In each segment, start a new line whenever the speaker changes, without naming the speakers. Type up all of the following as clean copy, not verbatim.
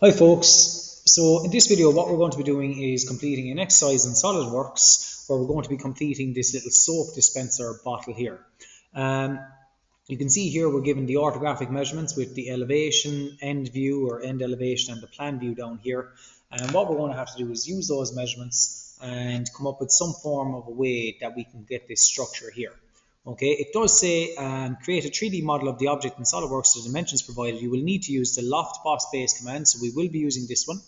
Hi folks, so in this video what we're going to be doing is completing an exercise in Solidworks where we're going to be completing this little soap dispenser bottle here. You can see here we're given the orthographic measurements with the elevation, end view or end elevation and the plan view down here. And what we're going to have to do is use those measurements and come up with some form of a way that we can get this structure here. Okay, it does say create a 3D model of the object in SolidWorks to the dimensions provided. You will need to use the Loft boss base command, so we will be using this one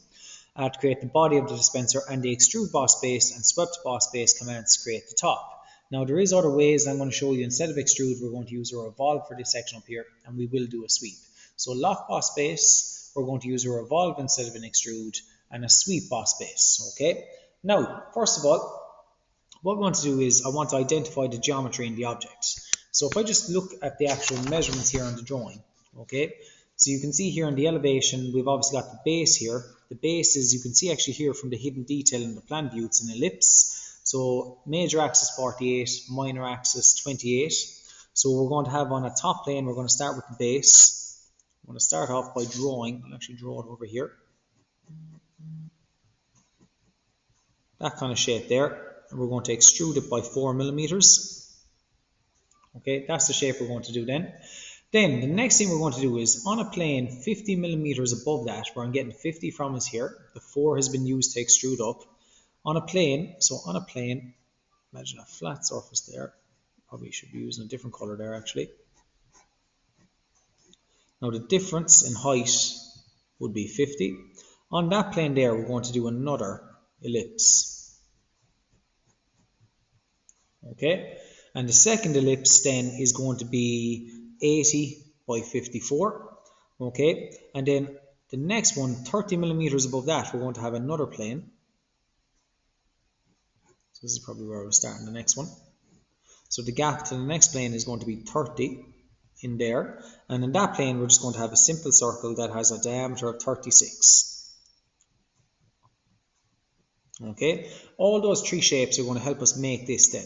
to create the body of the dispenser, and the extrude boss base and swept boss base commands to create the top. Now there is other ways I'm going to show you. Instead of extrude, we're going to use a revolve for this section up here, and we will do a sweep. So Loft boss base, we're going to use a revolve instead of an extrude, and a sweep boss base. Okay. Now, first of all, what we want to do is I want to identify the geometry in the object. So if I just look at the actual measurements here on the drawing, okay, so you can see here in the elevation, we've obviously got the base here. The base is, you can see actually here from the hidden detail in the plan view, it's an ellipse. So major axis 48, minor axis 28. So we're going to have on a top plane, we're going to start with the base. I'm going to start off by drawing, I'll actually draw it over here. That kind of shape there. We're going to extrude it by 4 millimeters. Okay, that's the shape we're going to do then. Then the next thing we're going to do is on a plane 50 millimeters above that, where I'm getting 50 from is here. The 4 has been used to extrude up. On a plane, so on a plane, imagine a flat surface there. Probably should be using a different color there actually. Now the difference in height would be 50. On that plane there, we're going to do another ellipse. Okay, and the second ellipse then is going to be 80 by 54. Okay, and then the next one, 30 millimeters above that, we're going to have another plane. So this is probably where we're starting the next one. So the gap to the next plane is going to be 30 in there, and in that plane we're just going to have a simple circle that has a diameter of 36. Okay, all those three shapes are going to help us make this then.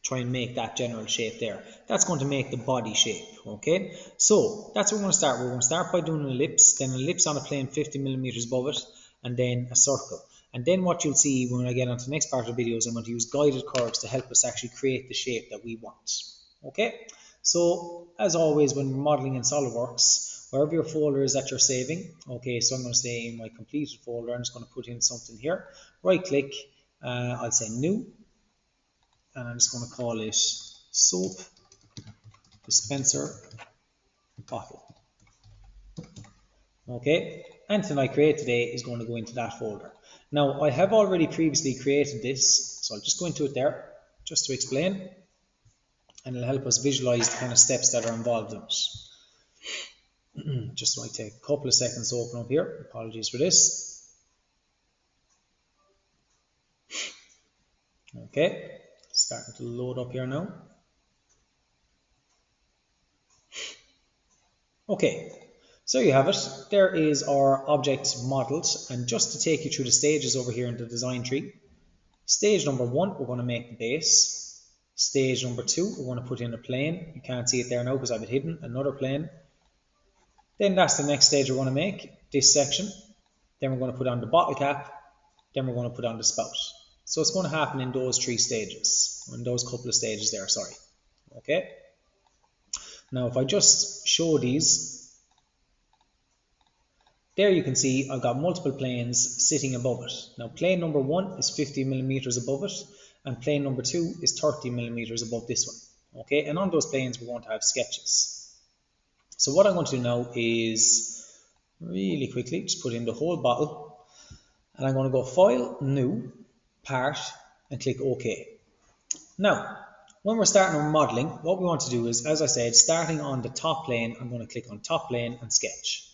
Try and make that general shape there. That's going to make the body shape. Okay, so that's what we're going to start. We're going to start by doing an ellipse, then an ellipse on a plane 50 millimeters above it, and then a circle. And then what you'll see when I get on to the next part of the video is I'm going to use guided curves to help us actually create the shape that we want. Okay, so as always when we're modeling in SolidWorks, wherever your folder is that you're saving, okay, so I'm going to say in my completed folder, I'm just going to put in something here, right click, I'll say new, and I'm just going to call it soap dispenser bottle. Okay, anything I create today is going to go into that folder. Now I have already previously created this, so I'll just go into it there just to explain, and it'll help us visualize the kind of steps that are involved in it. Just might take a couple of seconds to open up here. Apologies for this. Okay. Starting to load up here now. Okay, so you have it. There is our object modeled, and just to take you through the stages over here in the design tree. Stage number 1, we're going to make the base. Stage number 2, we're going to put in a plane. You can't see it there now because I have it hidden. Another plane. Then that's the next stage we're going to make, this section. Then we're going to put on the bottle cap. Then we're going to put on the spout. So it's going to happen in those 3 stages, in those couple of stages there, sorry. Okay. Now if I just show these, there you can see I've got multiple planes sitting above it. Now plane number 1 is 50 millimeters above it, and plane number 2 is 30 millimeters above this one. Okay, and on those planes we're going to have sketches. So what I'm going to do now is really quickly just put in the whole bottle, and I'm going to go File, New, Part, and click OK. Now, when we're starting our modeling, what we want to do is, as I said, starting on the top plane, I'm going to click on Top Plane and Sketch.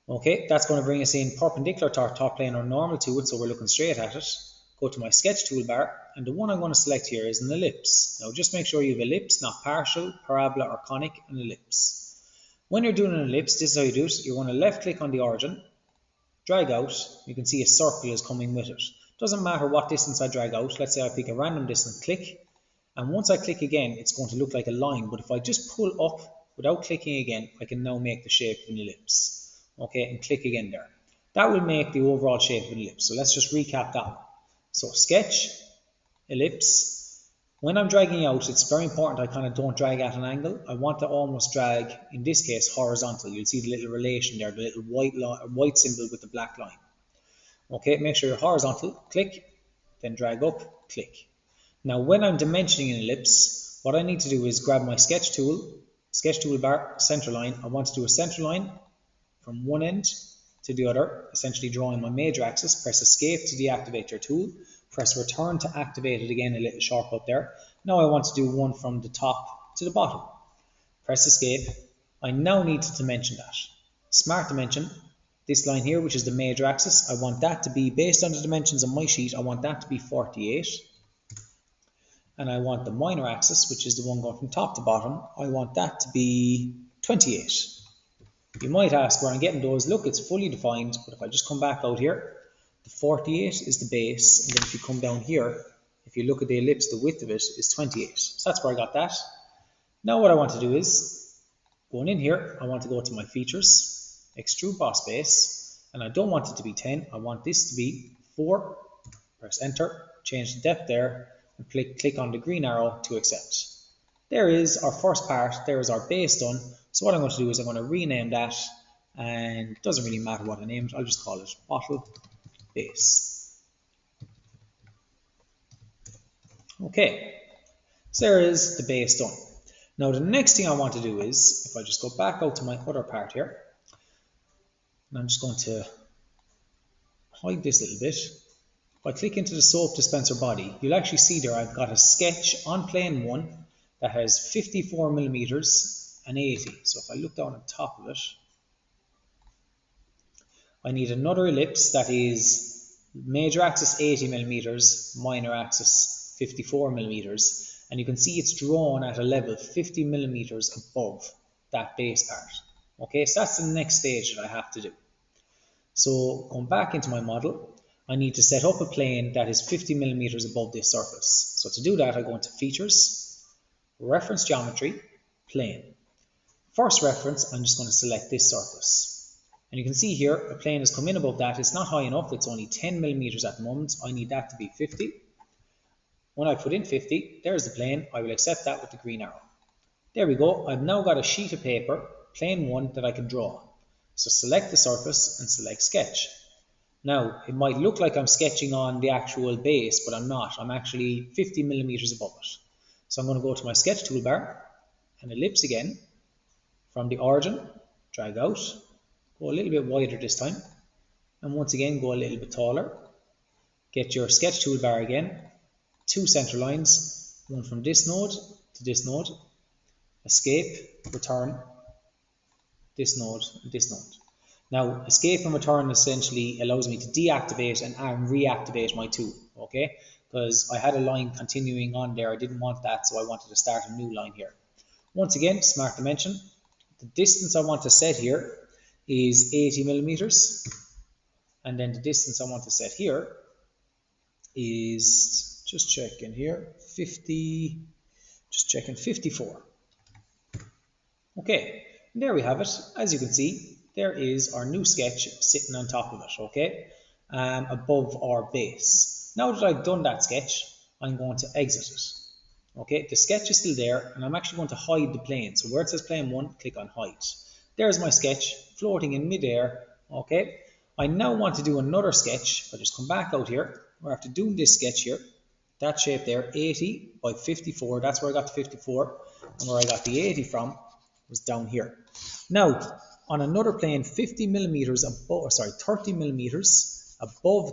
Okay, that's going to bring us in perpendicular to our top plane or normal to it, so we're looking straight at it. Go to my Sketch toolbar, and the one I'm going to select here is an ellipse. Now, just make sure you have ellipse, not partial, parabola, or conic, an ellipse. When you're doing an ellipse, this is how you do it. You're going to left click on the origin, drag out, you can see a circle is coming with it. Doesn't matter what distance I drag out. Let's say I pick a random distance, click, and once I click again, it's going to look like a line. But if I just pull up without clicking again, I can now make the shape of an ellipse. Okay, and click again there. That will make the overall shape of an ellipse. So let's just recap that. So sketch, ellipse. When I'm dragging out, it's very important I kind of don't drag at an angle. I want to almost drag, in this case, horizontal. You'll see the little relation there, the little white symbol with the black line. Okay, make sure you're horizontal, click, then drag up, click. Now when I'm dimensioning an ellipse, what I need to do is grab my sketch toolbar, center line. I want to do a center line from one end to the other, essentially drawing my major axis. Press escape to deactivate your tool. Press return to activate it again, a little shortcut there. Now I want to do one from the top to the bottom. Press escape. I now need to dimension that. Smart dimension. This line here, which is the major axis, I want that to be, based on the dimensions on my sheet, I want that to be 48. And I want the minor axis, which is the one going from top to bottom, I want that to be 28. You might ask where I'm getting those. Look, it's fully defined, but if I just come back out here, the 48 is the base, and then if you come down here, if you look at the ellipse, the width of it is 28. So that's where I got that. Now what I want to do is, going in here, I want to go to my features, extrude boss base, and I don't want it to be 10, I want this to be 4. Press enter, change the depth there, and click on the green arrow to accept. There is our first part, there is our base done. So what I'm going to do is I'm going to rename that, and it doesn't really matter what I name it, I'll just call it bottle base. Okay, so there is the base done. Now the next thing I want to do is, if I just go back out to my other part here, and I'm just going to hide this little bit. If I click into the soap dispenser body, you'll actually see there I've got a sketch on plane 1 that has 54 millimeters and 80. So if I look down on top of it, I need another ellipse that is major axis 80 millimeters, minor axis 54 millimeters, and you can see it's drawn at a level 50 millimeters above that base part. Okay, so that's the next stage that I have to do. So going back into my model, I need to set up a plane that is 50 millimeters above this surface. So to do that, I go into Features, Reference Geometry, Plane. First reference, I'm just going to select this surface. And you can see here, a plane has come in above that. It's not high enough, it's only 10 millimeters at the moment. I need that to be 50. When I put in 50, there's the plane. I will accept that with the green arrow. There we go. I've now got a sheet of paper, plane 1, that I can draw. So select the surface and select Sketch. Now, it might look like I'm sketching on the actual base, but I'm not. I'm actually 50 millimeters above it. So I'm going to go to my sketch toolbar and ellipse again. From the origin, drag out, go a little bit wider this time, and once again go a little bit taller. Get your sketch toolbar again, 2 center lines, one from this node to this node, escape, return, this node, and this node. Now, escape and return essentially allows me to deactivate and reactivate my tool, okay? Because I had a line continuing on there, I didn't want that, so I wanted to start a new line here. Once again, smart dimension. The distance I want to set here is 80 millimeters, and then the distance I want to set here is, just checking here, 54. Okay, and there we have it. As you can see, there is our new sketch sitting on top of it, okay, above our base. Now that I've done that sketch, I'm going to exit it. Okay, the sketch is still there, and I'm actually going to hide the plane. So where it says plane 1, click on hide. There's my sketch floating in midair. Okay, I now want to do another sketch. I'll just come back out here. We're after doing this sketch here. That shape there, 80 by 54. That's where I got the 54, and where I got the 80 from was down here. Now, on another plane, 30 millimeters above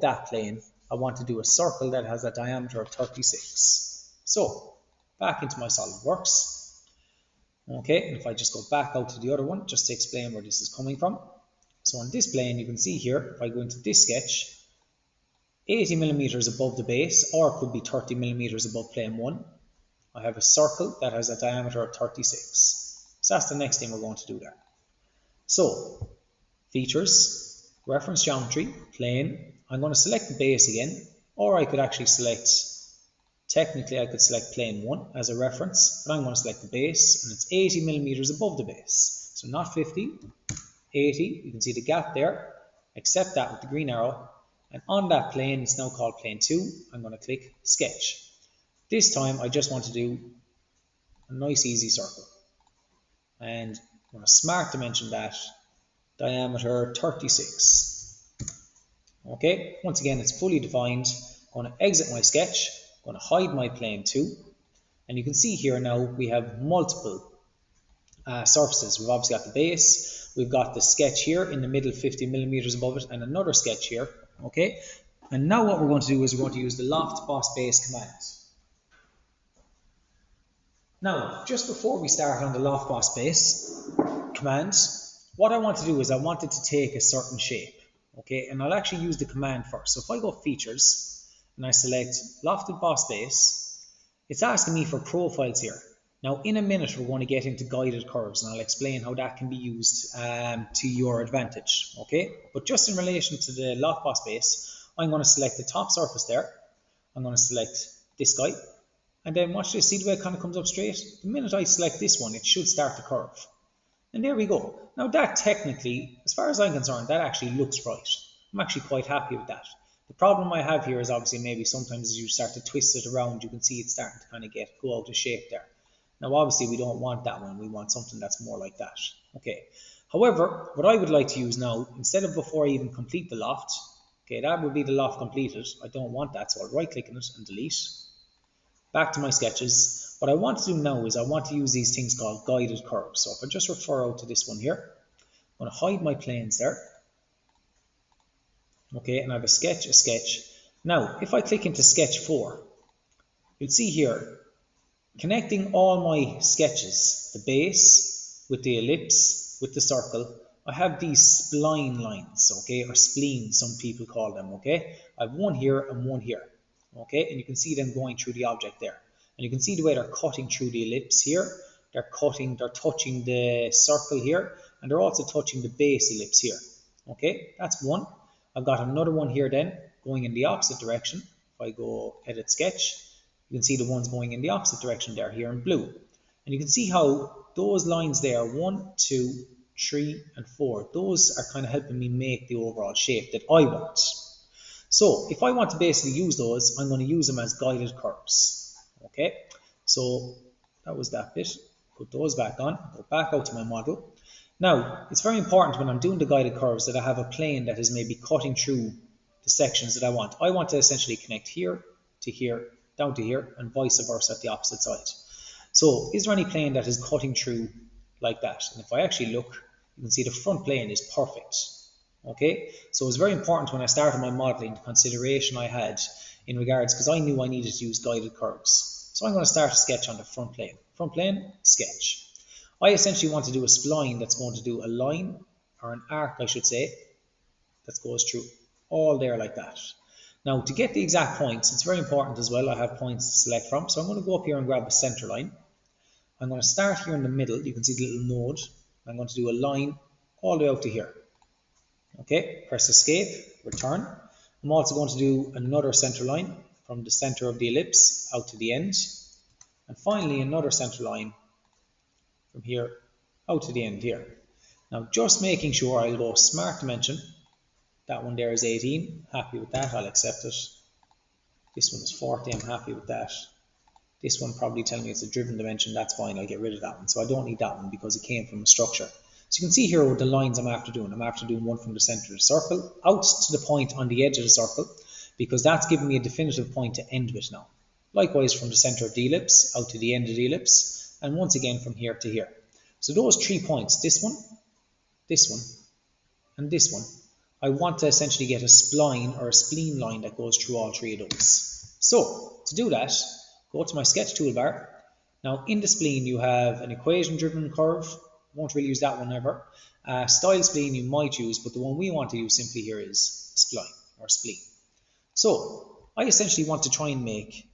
that plane, I want to do a circle that has a diameter of 36. So, back into my SolidWorks. Okay, and if I just go back out to the other one, just to explain where this is coming from. So on this plane, you can see here, if I go into this sketch, 80 millimeters above the base, or it could be 30 millimeters above plane 1, I have a circle that has a diameter of 36. So that's the next thing we're going to do there. So, Features, Reference Geometry, Plane. I'm going to select the base again, or I could actually select Technically, I could select plane 1 as a reference, but I'm going to select the base, and it's 80 millimeters above the base. So not 50, 80. You can see the gap there. Accept that with the green arrow. And on that plane, it's now called plane 2. I'm going to click sketch. This time, I just want to do a nice easy circle. And I'm going to smart dimension that, diameter 36. Okay, once again, it's fully defined. I'm going to exit my sketch. I'm going to hide my plane 2. And you can see here now we have multiple surfaces. We've obviously got the base, we've got the sketch here in the middle 50 millimeters above it, and another sketch here. Okay, and now what we're going to do is we're going to use the loft boss base command. Now, just before we start on the loft boss base command, what I want to do is I want it to take a certain shape. Okay, and I'll actually use the command first. So if I go features and I select lofted boss base, it's asking me for profiles here. Now, in a minute, we're going to get into guided curves, and I'll explain how that can be used to your advantage, okay? But just in relation to the loft boss base, I'm going to select the top surface there. I'm going to select this guy, and then watch this, see the way it kind of comes up straight? The minute I select this one, it should start the curve. And there we go. Now, that technically, as far as I'm concerned, that actually looks right. I'm actually quite happy with that. The problem I have here is obviously maybe sometimes as you start to twist it around, you can see it starting to kind of go out of shape there. Now, obviously, we don't want that one. We want something that's more like that. Okay. However, what I would like to use now, instead of before I even complete the loft, okay, that would be the loft completed. I don't want that, so I'll right-click on it and delete. Back to my sketches. What I want to do now is I want to use these things called guided curves. So if I just refer out to this one here, I'm going to hide my planes there. Okay, and I have a sketch, a sketch. Now, if I click into sketch 4, you'll see here, connecting all my sketches, the base with the ellipse, with the circle, I have these spline lines, okay, or spleens, some people call them, okay. I have one here and one here, okay, and you can see them going through the object there. And you can see the way they're cutting through the ellipse here, they're touching the circle here, and they're also touching the base ellipse here, okay, that's one. I've got another one here then, going in the opposite direction. If I go edit sketch, you can see the ones going in the opposite direction there, here in blue. And you can see how those lines there, 1, 2, 3, and 4, those are kind of helping me make the overall shape that I want. So if I want to basically use those, I'm going to use them as guided curves. Okay, so that was that bit. Put those back on, go back out to my model. Now, it's very important when I'm doing the guided curves that I have a plane that is maybe cutting through the sections that I want. I want to essentially connect here to here, down to here, and vice versa at the opposite side. So is there any plane that is cutting through like that? And if I actually look, you can see the front plane is perfect. Okay, so it's very important when I started my modeling, the consideration I had in regards, because I knew I needed to use guided curves. So I'm going to start a sketch on the front plane. Front plane, sketch. I essentially want to do a spline that's going to do a line, or an arc I should say, that goes through all there like that. Now, to get the exact points, it's very important as well. I have points to select from. So I'm going to go up here and grab a center line. I'm going to start here in the middle. You can see the little node. I'm going to do a line all the way out to here. Okay, press escape, return. I'm also going to do another center line from the center of the ellipse out to the end. And finally, another center line from here out to the end here. Now, just making sure I'll go smart dimension. That one there is 18, happy with that, I'll accept it. This one is 40, I'm happy with that. This one probably telling me it's a driven dimension, that's fine, I'll get rid of that one. So I don't need that one because it came from a structure. So you can see here with the lines I'm after doing. I'm after doing one from the center of the circle out to the point on the edge of the circle, because that's giving me a definitive point to end with now. Likewise from the center of the ellipse out to the end of the ellipse, and once again from here to here. So those 3 points, this one, and this one, I want to essentially get a spline or a spleen line that goes through all 3 of those. So to do that, go to my sketch toolbar. Now in the spleen you have an equation driven curve. Won't really use that one ever. Style spleen you might use, but the one we want to use simply here is spline or spleen. So I essentially want to try and make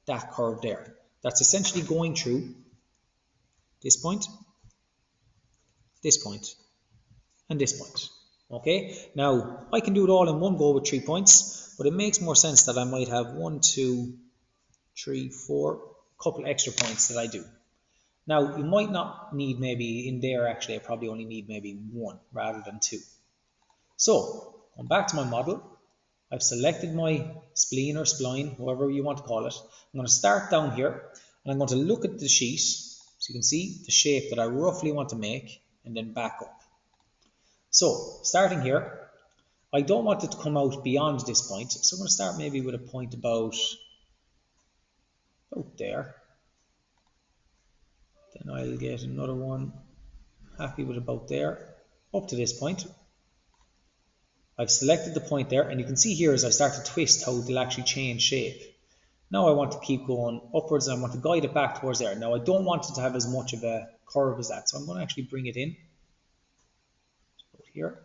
that curve there. That's essentially going through this point, and this point. Okay, now I can do it all in one go with 3 points, but it makes more sense that I might have 1, 2, 3, 4, couple extra points that I do. Now, you might not need maybe in there, actually, I probably only need maybe 1 rather than 2. So, going back to my model, I've selected my spleen or spline, however you want to call it. I'm going to start down here, and I'm going to look at the sheet, so you can see the shape that I roughly want to make, and then back up. So, starting here, I don't want it to come out beyond this point, so I'm going to start maybe with a point about there. Then I'll get another one, happy with about there, up to this point. I've selected the point there, and you can see here as I start to twist how they'll actually change shape. Now I want to keep going upwards, and I want to guide it back towards there. Now I don't want it to have as much of a curve as that, so I'm going to actually bring it in. Here,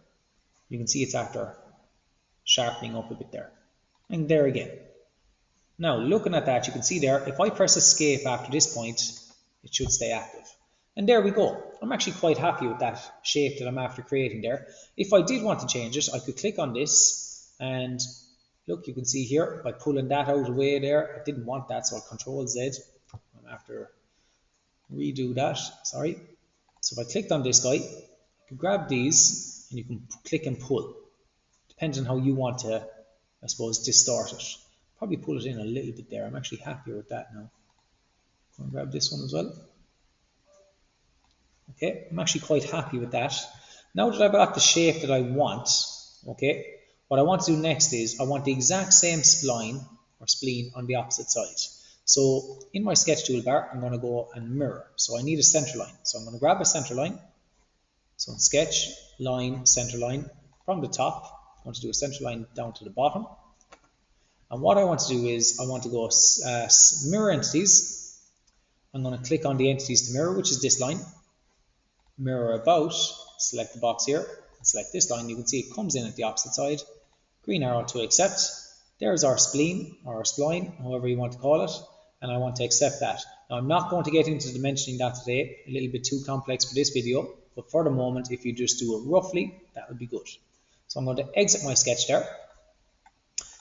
you can see it's after sharpening up a bit there. And there again. Now looking at that, you can see there, if I press escape after this point, it should stay active. And there we go. I'm actually quite happy with that shape that I'm after creating there. If I did want to change it, I could click on this, and look, you can see here, by pulling that out of the way there, I didn't want that, so I'll Control Z. I'm after redo that, sorry. So if I clicked on this guy, you can grab these, and you can click and pull, depending on how you want to, I suppose, distort it. Probably pull it in a little bit there. I'm actually happier with that now. I'm going to grab this one as well. Okay, I'm actually quite happy with that. Now that I've got the shape that I want, okay, what I want to do next is I want the exact same spline or spleen on the opposite side. So in my sketch toolbar, I'm going to go and mirror. So I need a center line. So I'm going to grab a center line. So in sketch, line, center line from the top. I want to do a center line down to the bottom. And what I want to do is I want to go mirror entities. I'm going to click on the entities to mirror, which is this line. Mirror about, select the box here, and select this line. You can see it comes in at the opposite side. Green arrow to accept. There's our spleen or our spline, however you want to call it, and I want to accept that. Now I'm not going to get into dimensioning that today, a little bit too complex for this video, but for the moment, if you just do it roughly, that would be good. So I'm going to exit my sketch there,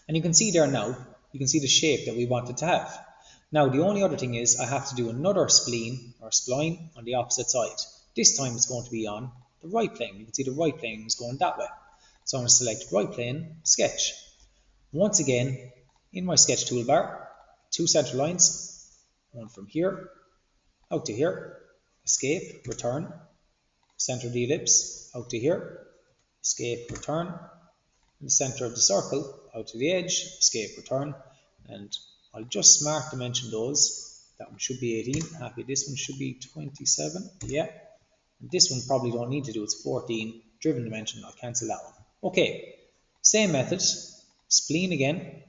and you can see there now, you can see the shape that we wanted to have. Now the only other thing is I have to do another spleen or spline on the opposite side. This time it's going to be on the right plane. You can see the right plane is going that way. So I'm going to select right plane, sketch. Once again, in my sketch toolbar, 2 center lines, one from here out to here, escape, return, center of the ellipse, out to here, escape, return, and the center of the circle, out to the edge, escape, return, and I'll just smart dimension those. That one should be 18, happy. This one should be 27, yeah. And this one probably don't need to do, it's 14, driven dimension, I'll cancel that one. Okay, same method, spleen again.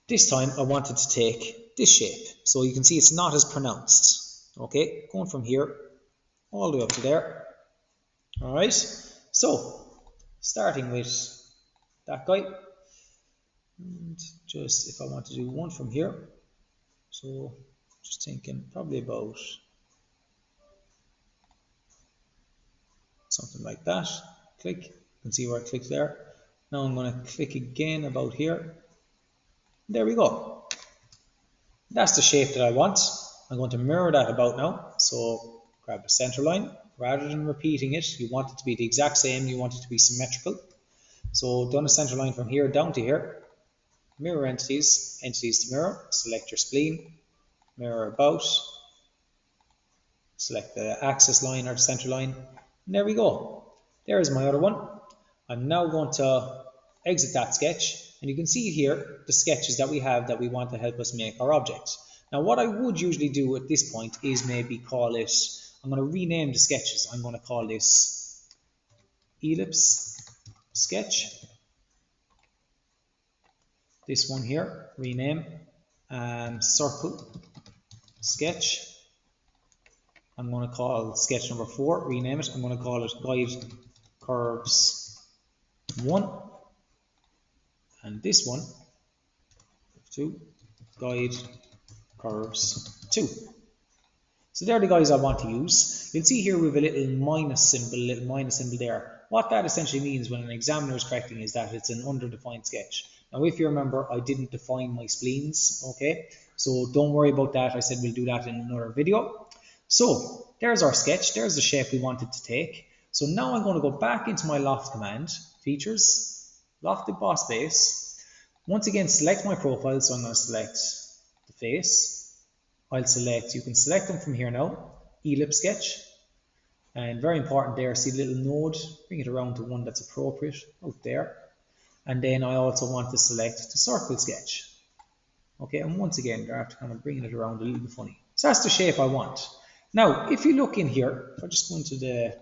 This time I wanted to take this shape, so you can see it's not as pronounced. Okay, going from here all the way up to there. Alright, so starting with that guy, and just if I want to do one from here, so just thinking probably about something like that. Click, you can see where I clicked there. Now I'm going to click again about here. There we go. That's the shape that I want. I'm going to mirror that about now. So grab a center line. Rather than repeating it, you want it to be the exact same. You want it to be symmetrical. So done a center line from here down to here. Mirror entities, entities to mirror. Select your spleen. Mirror about. Select the axis line or the center line. And there we go. There's my other one. I'm now going to exit that sketch. And you can see here the sketches that we have that we want to help us make our objects. Now what I would usually do at this point is maybe call it, I'm going to rename the sketches. I'm going to call this ellipse sketch. This one here, rename, circle sketch. I'm going to call sketch number 4, rename it. I'm going to call it guide curves 1. And this one, 2, guide curves 2. So they're the guys I want to use. You'll see here we have a little minus symbol there. What that essentially means when an examiner is correcting is that it's an underdefined sketch. Now, if you remember, I didn't define my spleens, okay? So don't worry about that. I said we'll do that in another video. So there's our sketch. There's the shape we wanted to take. So now I'm going to go back into my Loft command, features, Lofted boss base. Once again, select my profile. So I'm going to select the face. I'll select, you can select them from here now, ellipse sketch. And very important there, see the little node, bring it around to one that's appropriate out there. And then I also want to select the circle sketch. Okay, and once again, they're after kind of bringing it around a little bit funny. So that's the shape I want. Now, if you look in here, if I just go into the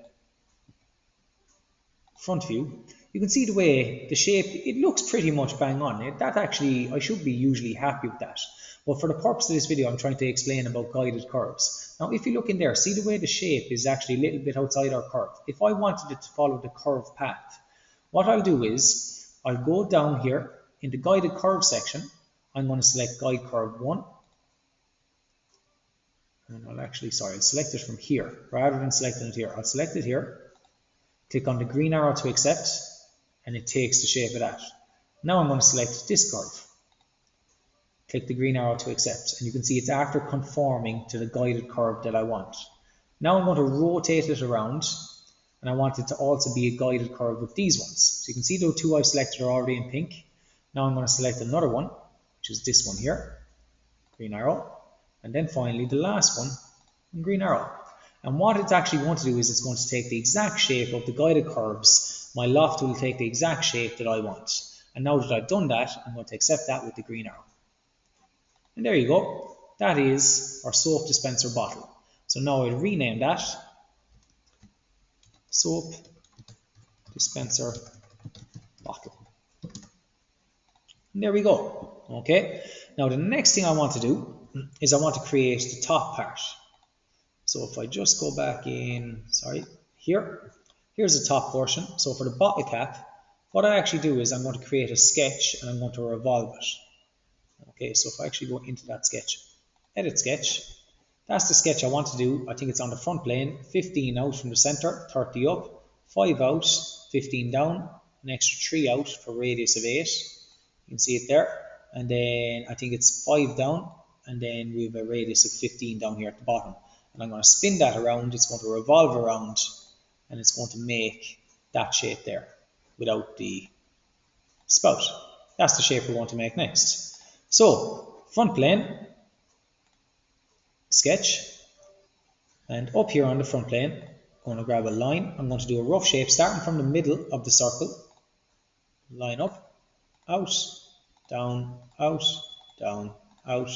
front view, you can see the way the shape, it looks pretty much bang on. That actually, I should be usually happy with that. But for the purpose of this video, I'm trying to explain about guided curves. Now, if you look in there, see the way the shape is actually a little bit outside our curve. If I wanted it to follow the curve path, what I'll do is, I'll go down here in the guided curve section. I'm going to select guide curve 1. And I'll actually, I'll select it from here. Rather than selecting it here, I'll select it here. Click on the green arrow to accept, and it takes the shape of that. Now I'm going to select this curve. Click the green arrow to accept, and you can see it's after conforming to the guided curve that I want. Now I'm going to rotate it around, and I want it to also be a guided curve with these ones. So you can see the two I've selected are already in pink. Now I'm going to select another one, which is this one here, green arrow, and then finally the last one, green arrow. And what it's actually going to do is it's going to take the exact shape of the guided curves. My loft will take the exact shape that I want. And now that I've done that, I'm going to accept that with the green arrow. And there you go. That is our soap dispenser bottle. So now I'll rename that soap dispenser bottle. And there we go. Okay. Now the next thing I want to do is I want to create the top part. So if I just go back in, here's the top portion. So for the bottle cap, what I actually do is I'm going to create a sketch and I'm going to revolve it. Okay, so if I actually go into that sketch, edit sketch, that's the sketch I want to do. I think it's on the front plane, 15 out from the center, 30 up, 5 out, 15 down, an extra 3 out for radius of 8. You can see it there. And then I think it's 5 down, and then we have a radius of 15 down here at the bottom. And I'm going to spin that around, it's going to revolve around, and it's going to make that shape there without the spout. That's the shape we want to make next. So, front plane, sketch, and up here on the front plane, I'm going to grab a line. I'm going to do a rough shape starting from the middle of the circle. Line up, out, down, out, down, out,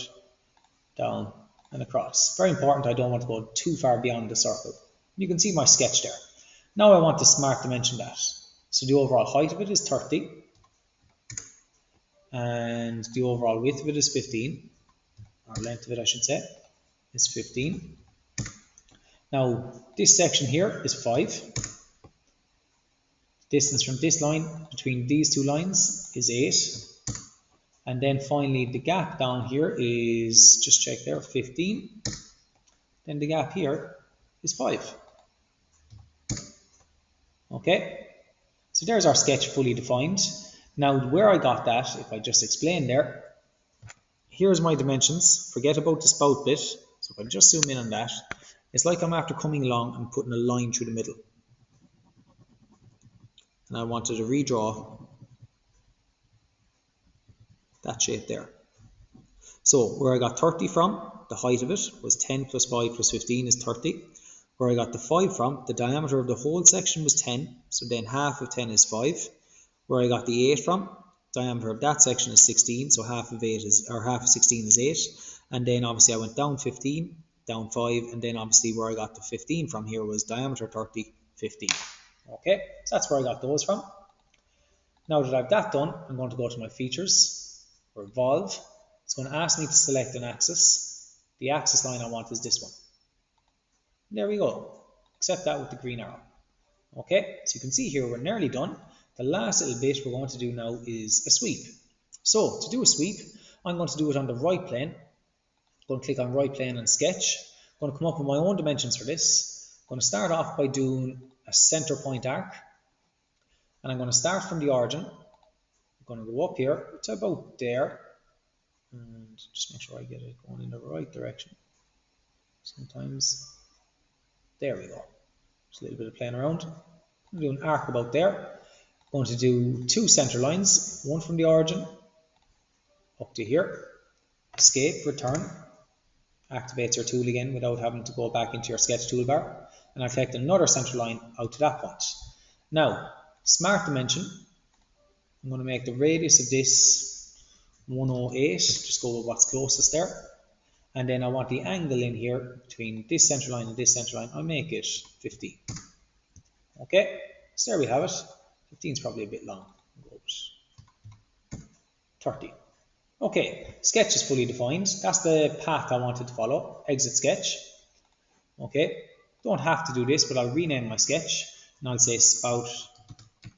down, and across. Very important, I don't want to go too far beyond the circle. You can see my sketch there. Now I want to smart dimension that. So the overall height of it is 30. And the overall width of it is 15. Or length of it, I should say, is 15. Now this section here is 5. Distance from this line between these two lines is 8. And then finally the gap down here is, just check there, 15. Then the gap here is 5. Okay, so there's our sketch fully defined. Now where I got that, if I just explain there, here's my dimensions. Forget about the spout bit. So if I just zoom in on that, it's like I'm after coming along and putting a line through the middle. And I wanted to redraw that shape there. So where I got 30 from, the height of it was 10 plus 5 plus 15 is 30. Where I got the 5 from, the diameter of the whole section was 10, so then half of 10 is 5. Where I got the 8 from, diameter of that section is 16, so half of 16 is 8. And then obviously I went down 15, down 5, and then obviously where I got the 15 from here was diameter 30, 15. Okay, so that's where I got those from. Now that I've that done, I'm going to go to my features, revolve. It's going to ask me to select an axis. The axis line I want is this one. There we go. Accept that with the green arrow. Okay, so you can see here we're nearly done. The last little bit we're going to do now is a sweep. So to do a sweep, I'm going to do it on the right plane. I'm going to click on right plane and sketch. I'm going to come up with my own dimensions for this. I'm going to start off by doing a center point arc. And I'm going to start from the origin. I'm going to go up here to about there, and just make sure I get it going in the right direction. Sometimes, there we go. Just a little bit of playing around. I'm doing an arc about there. I'm going to do 2 center lines, one from the origin up to here. Escape, return, activates your tool again without having to go back into your sketch toolbar. And I'll collect another center line out to that point. Now, smart dimension, I'm going to make the radius of this 108, just go with what's closest there. And then I want the angle in here between this center line and this center line, I'll make it 15. Okay, so there we have it. 15 is probably a bit long. I'll go with 30. Okay, sketch is fully defined. That's the path I wanted to follow. Exit sketch. Okay, don't have to do this, but I'll rename my sketch and I'll say spout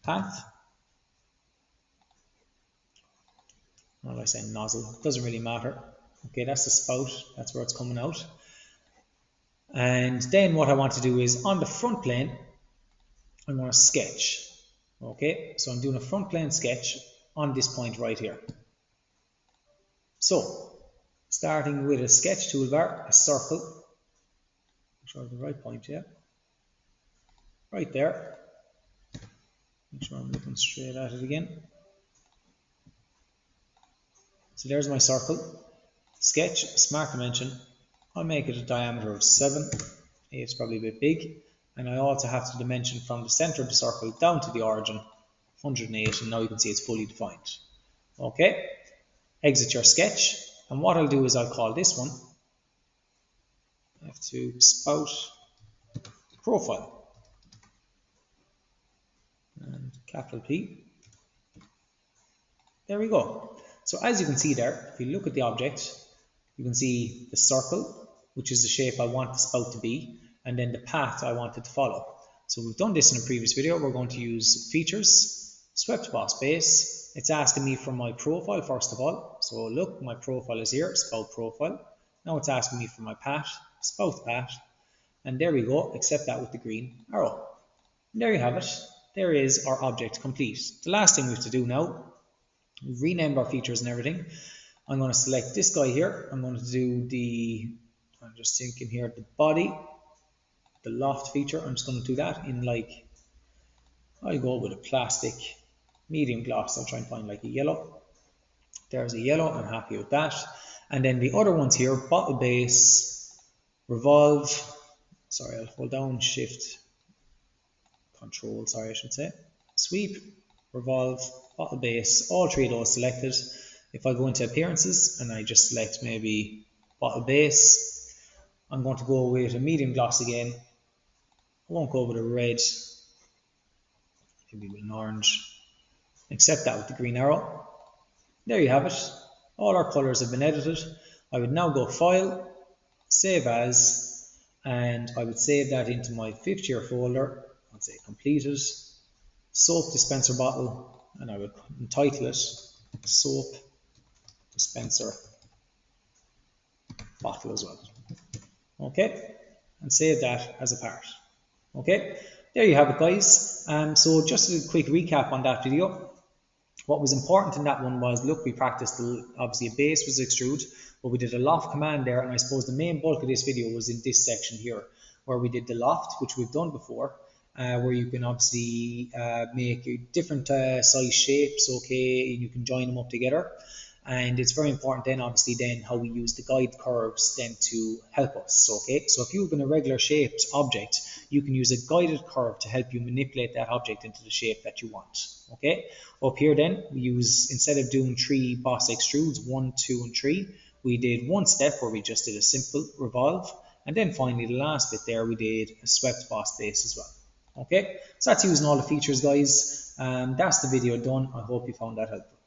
path. What do I say? Nozzle. Doesn't really matter. Okay, that's the spout. That's where it's coming out. And then what I want to do is on the front plane, I'm going to sketch. Okay, so I'm doing a front plane sketch on this point right here. So, starting with a sketch toolbar, a circle. Make sure I have the right point, yeah. Right there. Make sure I'm looking straight at it again. So there's my circle. Sketch, smart dimension. I'll make it a diameter of 7. It's probably a bit big. And I also have to dimension from the center of the circle down to the origin, 108, and now you can see it's fully defined. Okay, exit your sketch, and what I'll do is I'll call this one, I have to spout profile, and capital P. There we go. So as you can see there, if you look at the object, you can see the circle, which is the shape I want the spout to be, and then the path I wanted to follow. So we've done this in a previous video. We're going to use features, swept boss base. It's asking me for my profile first of all. So look, my profile is here, spout profile. Now it's asking me for my path, spout path. And there we go, accept that with the green arrow. And there you have it. There is our object complete. The last thing we have to do now, we've renamed our features and everything. I'm going to select this guy here. I'm going to do I'm just thinking here, the body. The loft feature, I'm just going to do that in like, I'll go with a plastic medium gloss. I'll try and find like a yellow. There's a yellow, I'm happy with that. And then the other ones here, bottle base, revolve, sorry, I'll hold down shift, control, sorry I should say, sweep, revolve, bottle base, all 3 of those selected. If I go into appearances and I just select maybe bottle base, I'm going to go with a medium gloss again. I won't go with a red, maybe with an orange. Accept that with the green arrow. There you have it. All our colors have been edited. I would now go File, Save As, and I would save that into my 5th year folder. I'd say Completed, Soap Dispenser Bottle, and I would entitle it Soap Dispenser Bottle as well. Okay, and save that as a part. Okay, there you have it guys. So just a quick recap on that video. What was important in that one was, look, we practiced, obviously a base was extrude, but we did a loft command there, and I suppose the main bulk of this video was in this section here, where we did the loft, which we've done before, where you can obviously make different size shapes, okay, and you can join them up together. And it's very important then, obviously, then how we use the guide curves then to help us, okay? So if you've been a regular shaped object, you can use a guided curve to help you manipulate that object into the shape that you want, okay? Up here then, we use, instead of doing 3 boss extrudes, 1, 2, and 3, we did one step where we just did a simple revolve, and then finally the last bit there, we did a swept boss base as well, okay? So that's using all the features, guys. That's the video done. I hope you found that helpful.